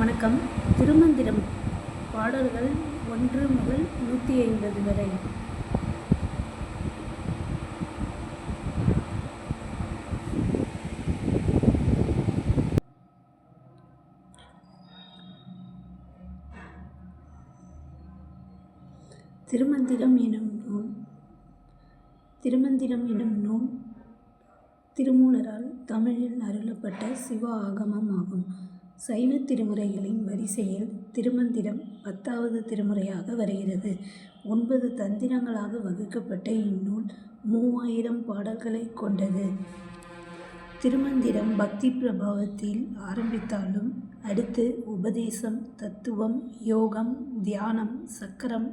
வணக்கம். திருமந்திரம் பாடல்கள் 1 முதல் 150 வரை. திருமந்திரம் எனும் நூல் திருமூலரால் தமிழில் அருளப்பட்ட சிவ ஆகமம் ஆகும். சைவ திருமுறைகளின் வரிசையில் திருமந்திரம் 10வது திருமுறையாக வருகிறது. 9 தந்திரங்களாக வகுக்கப்பட்ட இந்நூல் 3000 பாடல்களை கொண்டது. திருமந்திரம் பக்தி பிரபாவத்தில் ஆரம்பித்தாலும் அடுத்து உபதேசம், தத்துவம், யோகம், தியானம், சக்கரம்,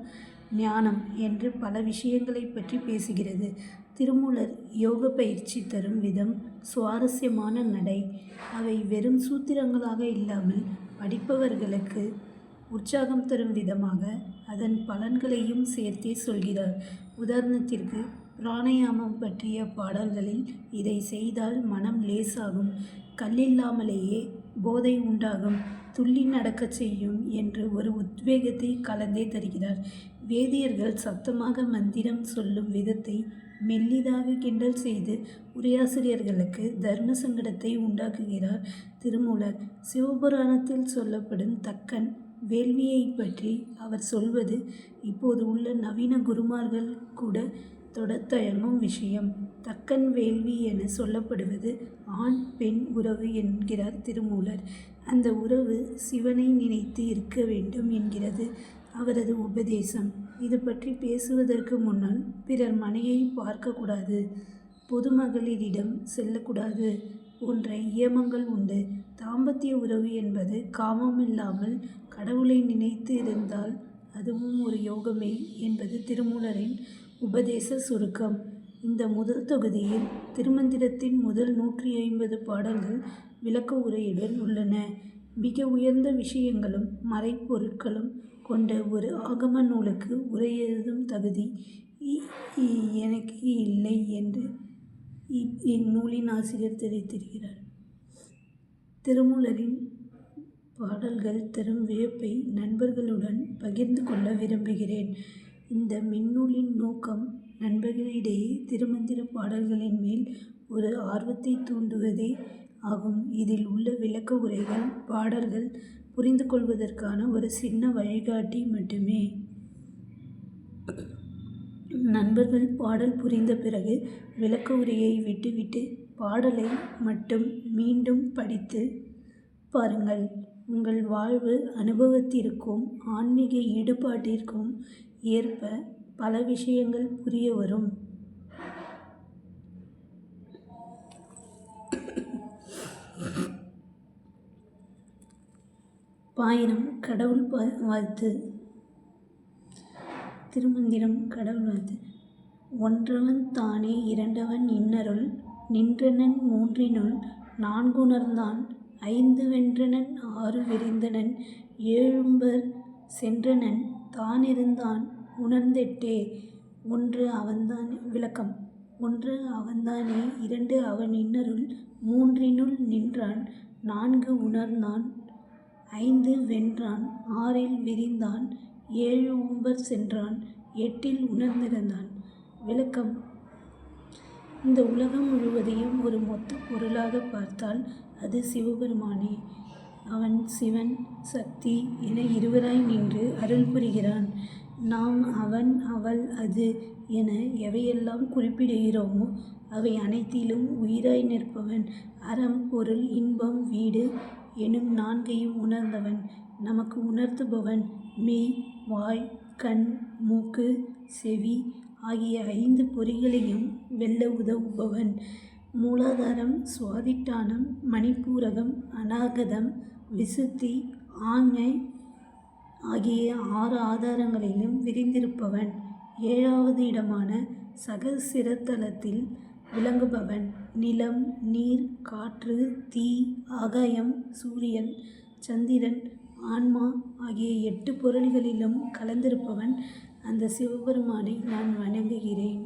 ஞானம் என்று பல விஷயங்களை பற்றி பேசுகிறது. திருமூலர் யோக பயிற்சி தரும் விதம் சுவாரஸ்யமான நடை. அவை வெறும் சூத்திரங்களாக இல்லாமல் படிப்பவர்களுக்கு உற்சாகம் தரும் விதமாக அதன் பலன்களையும் சேர்த்தே சொல்கிறார். உதாரணத்திற்கு பிராணாயாமம் பற்றிய பாடல்களில் இதை செய்தால் மனம் லேசாகும், கல்லில்லாமலேயே போதை உண்டாகும், துள்ளி நடக்கச் செய்யும் என்று ஒரு உத்வேகத்தை கலந்தே தருகிறார். வேதியர்கள் சத்தமாக மந்திரம் சொல்லும் விதத்தை மெல்லிதாக கிண்டல் செய்து உரையாசிரியர்களுக்கு தர்ம சங்கடத்தை உண்டாக்குகிறார் திருமூலர். சிவபுராணத்தில் சொல்லப்படும் தக்கன் வேள்வியை பற்றி அவர் சொல்வது இப்போது உள்ள நவீன குருமார்கள் கூட தொடத்தயங்கும் விஷயம். தக்கன் வேள்வி என சொல்லப்படுவது ஆண் பெண் உறவு என்கிறார் திருமூலர். அந்த உறவு சிவனை நினைத்து இருக்க வேண்டும் என்கிறது அவரது உபதேசம். இது பற்றி பேசுவதற்கு முன்னால் பிறர் மனையை பார்க்கக்கூடாது, பொதுமகளிரிடம் செல்லக்கூடாது போன்ற இயமங்கள் உண்டு. தாம்பத்திய உறவு என்பது காமமில்லாமல் கடவுளை நினைத்து இருந்தால் அதுவும் ஒரு யோகமே என்பது திருமூலரின் உபதேச சுருக்கம். இந்த முதல் தொகுதியில் திருமந்திரத்தின் முதல் 150 பாடல்கள் விளக்க உரையுடன் உள்ளன. மிக உயர்ந்த விஷயங்களும் மறைப்பொருட்களும் கொண்ட ஒரு ஆகம நூலுக்கு உரை எழுதும் தகுதி எனக்கு இல்லை என்று இந்நூலின் ஆசிரியர் தெரிவித்திருக்கிறார். திருமூலரின் பாடல்கள் தரும் வியப்பை நண்பர்களுடன் பகிர்ந்து கொள்ள விரும்புகிறேன். இந்த மின்னூலின் நோக்கம் நண்பர்களிடையே திருமந்திர பாடல்களின் மேல் ஒரு ஆர்வத்தை தூண்டுவதே ஆகும். இதில் உள்ள விளக்க உரைகள் பாடல்கள் புரிந்து கொள்வதற்கான ஒரு சின்ன வழிகாட்டி மட்டுமே. நண்பர்கள் பாடல் புரிந்த பிறகு விளக்க உரையை விட்டுவிட்டு பாடலை மட்டும் மீண்டும் படித்து பாருங்கள். உங்கள் வாழ்வு அனுபவத்திற்கும் ஆன்மீக ஈடுபாட்டிற்கும் ஏற்ப பல விஷயங்கள் புரிய வரும். பாயிரம் கடவுள் வாழ்த்து. திருமந்திரம் கடவுள் வாழ்த்து. ஒன்றவன் தானே இரண்டவன் இன்னருள் நின்றனன் மூன்றினுள் நான்குணர்ந்தான் ஐந்து வென்றனன் ஆறு விரிந்தனன் ஏழும்பர் சென்றனன் தானிருந்தான் உணர்ந்தெட்டே. ஒன்று அவன்தான். விளக்கம். ஒன்று அவன்தானே, இரண்டு அவன் இன்னருள், மூன்றினுள் நின்றான், நான்கு உணர்ந்தான், ஐந்து வென்றான், ஆறில் விரிந்தான், ஏழு உம்பர் சென்றான், எட்டில் உணர்ந்திருந்தான். விளக்கம். இந்த உலகம் முழுவதையும் ஒரு மொத்த பொருளாக பார்த்தால் அது சிவபெருமானே. அவன் சிவன், சக்தி என இருவராய் நின்று அருள் புரிகிறான். நாம் அவன், அவள், அது என எவையெல்லாம் குறிப்பிடுகிறோமோ அவை அனைத்திலும் உயிராய் நிற்பவன். அறம், பொருள், இன்பம், வீடு எனும் நான்கையும் உணர்ந்தவன். நமக்கு உணர்த்துபவன். மெய், வாய், கண், மூக்கு, செவி ஆகிய 5 பொறிகளையும் வெல்ல உதவுபவன். மூலாதாரம், சுவாதிட்டானம், மணிப்பூரகம், அநாகதம், விசுத்தி, ஆஞ்ஞை ஆகிய 6 ஆதாரங்களிலும் விரிந்திருப்பவன். 7வது இடமான சகசிரத்தலத்தில் விளங்குபவன். நிலம், நீர், காற்று, தீ, ஆகாயம், சூரியன், சந்திரன், ஆன்மா ஆகிய 8 பொருள்களிலும் கலந்திருப்பவன். அந்த சிவபெருமானை நான் வணங்குகிறேன்.